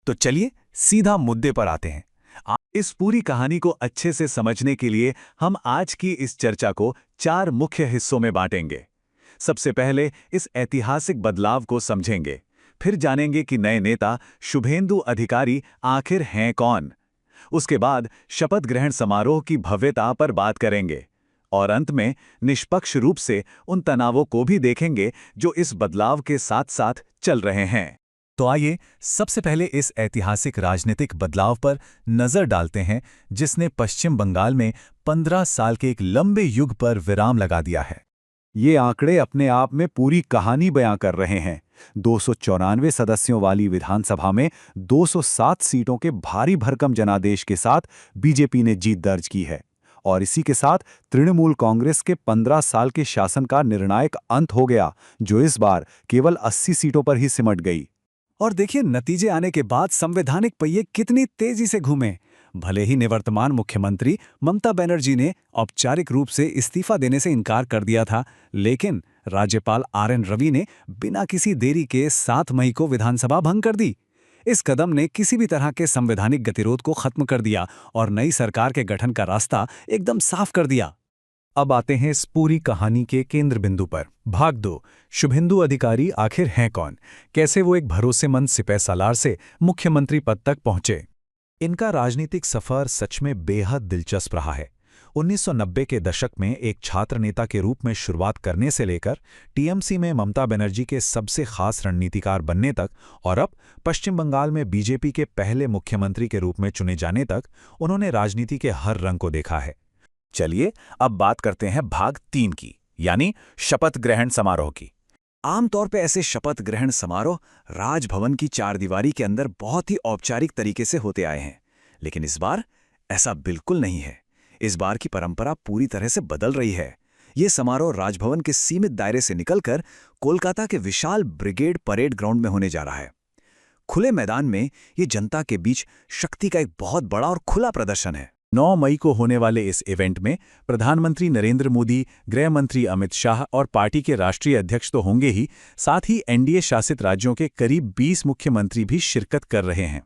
तो चलिए सीधा मुद्दे पर आते हैं। इस पूरी कहानी को अच्छे से समझने के लिए हम आज की इस चर्चा को 4 मुख्य हिस्सों में बांटेंगे। सबसे पहले इस ऐतिहासिक बदलाव को समझेंगे, फिर जानेंगे कि नए नेता शुभेंदु अधिकारी आखिर हैं कौन। उसके बाद शपथ ग्रहण समारोह की भव्यता पर बात करेंगे और अंत में निष्पक्ष रूप से उन तनावों को भी देखेंगे जो इस बदलाव के साथ साथ चल रहे हैं। तो आइए सबसे पहले इस ऐतिहासिक राजनीतिक बदलाव पर नजर डालते हैं जिसने पश्चिम बंगाल में 15 साल के एक लंबे युग पर विराम लगा दिया है। ये आंकड़े अपने आप में पूरी कहानी बयां कर रहे हैं। 294 सदस्यों वाली विधानसभा में 207 सीटों के भारी भरकम जनादेश के साथ बीजेपी ने जीत दर्ज की है और इसी के साथ तृणमूल कांग्रेस के 15 साल के शासन का निर्णायक अंत हो गया, जो इस बार केवल 80 सीटों पर ही सिमट गई। और देखिए नतीजे आने के बाद संवैधानिक पहिए कितनी तेजी से घूमे। भले ही निवर्तमान मुख्यमंत्री ममता बनर्जी ने औपचारिक रूप से इस्तीफा देने से इनकार कर दिया था, लेकिन राज्यपाल आर.एन. रवि ने बिना किसी देरी के 7 मई को विधानसभा भंग कर दी। इस कदम ने किसी भी तरह के संवैधानिक गतिरोध को खत्म कर दिया और नई सरकार के गठन का रास्ता एकदम साफ कर दिया। अब आते हैं इस पूरी कहानी के केंद्र बिंदु पर। भाग 2, शुभेंदु अधिकारी आखिर हैं कौन, कैसे वो एक भरोसेमंद सिपह सालार से मुख्यमंत्री पद तक पहुंचे। इनका राजनीतिक सफर सच में बेहद दिलचस्प रहा है। 1990 के दशक में एक छात्र नेता के रूप में शुरुआत करने से लेकर टीएमसी में ममता बनर्जी के सबसे खास रणनीतिकार बनने तक और अब पश्चिम बंगाल में बीजेपी के पहले मुख्यमंत्री के रूप में चुने जाने तक उन्होंने राजनीति के हर रंग को देखा है। चलिए अब बात करते हैं भाग 3 की, यानी शपथ ग्रहण समारोह की। आमतौर पे ऐसे शपथ ग्रहण समारोह राजभवन की चारदीवारी के अंदर बहुत ही औपचारिक तरीके से होते आए हैं, लेकिन इस बार ऐसा बिल्कुल नहीं है। इस बार की परंपरा पूरी तरह से बदल रही है। ये समारोह राजभवन के सीमित दायरे से निकलकर कोलकाता के विशाल ब्रिगेड परेड ग्राउंड में होने जा रहा है। खुले मैदान में ये जनता के बीच शक्ति का एक बहुत बड़ा और खुला प्रदर्शन है। 9 मई को होने वाले इस इवेंट में प्रधानमंत्री नरेंद्र मोदी, गृह मंत्री अमित शाह और पार्टी के राष्ट्रीय अध्यक्ष तो होंगे ही, साथ ही एनडीए शासित राज्यों के करीब 20 मुख्यमंत्री भी शिरकत कर रहे हैं।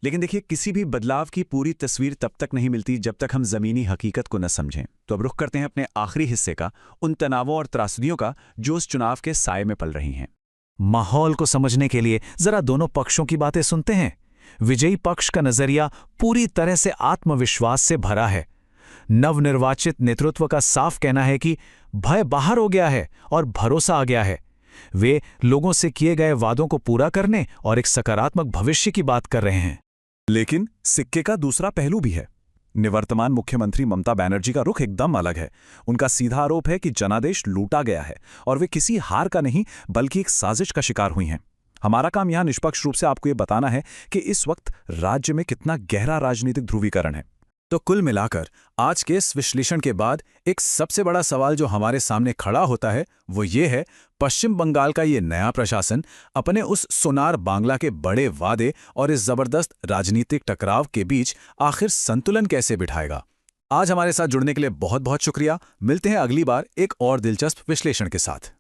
लेकिन देखिए, किसी भी बदलाव की पूरी तस्वीर तब तक नहीं मिलती जब तक हम जमीनी हकीकत को न समझें। तो अब रुख करते हैं अपने आखिरी हिस्से का, उन तनावों और त्रासदियों का जो उस चुनाव के साए में पल रही हैं। माहौल को समझने के लिए जरा दोनों पक्षों की बातें सुनते हैं। विजयी पक्ष का नजरिया पूरी तरह से आत्मविश्वास से भरा है। नवनिर्वाचित नेतृत्व का साफ कहना है कि भय बाहर हो गया है और भरोसा आ गया है। वे लोगों से किए गए वादों को पूरा करने और एक सकारात्मक भविष्य की बात कर रहे हैं। लेकिन सिक्के का दूसरा पहलू भी है। निवर्तमान मुख्यमंत्री ममता बनर्जी का रुख एकदम अलग है। उनका सीधा आरोप है कि जनादेश लूटा गया है और वे किसी हार का नहीं बल्कि एक साजिश का शिकार हुई हैं। हमारा काम यहां निष्पक्ष रूप से आपको ये बताना है कि इस वक्त राज्य में कितना गहरा राजनीतिक ध्रुवीकरण है। तो कुल मिलाकर आज के इस विश्लेषण के बाद एक सबसे बड़ा सवाल जो हमारे सामने खड़ा होता है वो ये है, पश्चिम बंगाल का ये नया प्रशासन अपने उस सोनार बांग्ला के बड़े वादे और इस जबरदस्त राजनीतिक टकराव के बीच आखिर संतुलन कैसे बिठाएगा। आज हमारे साथ जुड़ने के लिए बहुत बहुत शुक्रिया। मिलते हैं अगली बार एक और दिलचस्प विश्लेषण के साथ।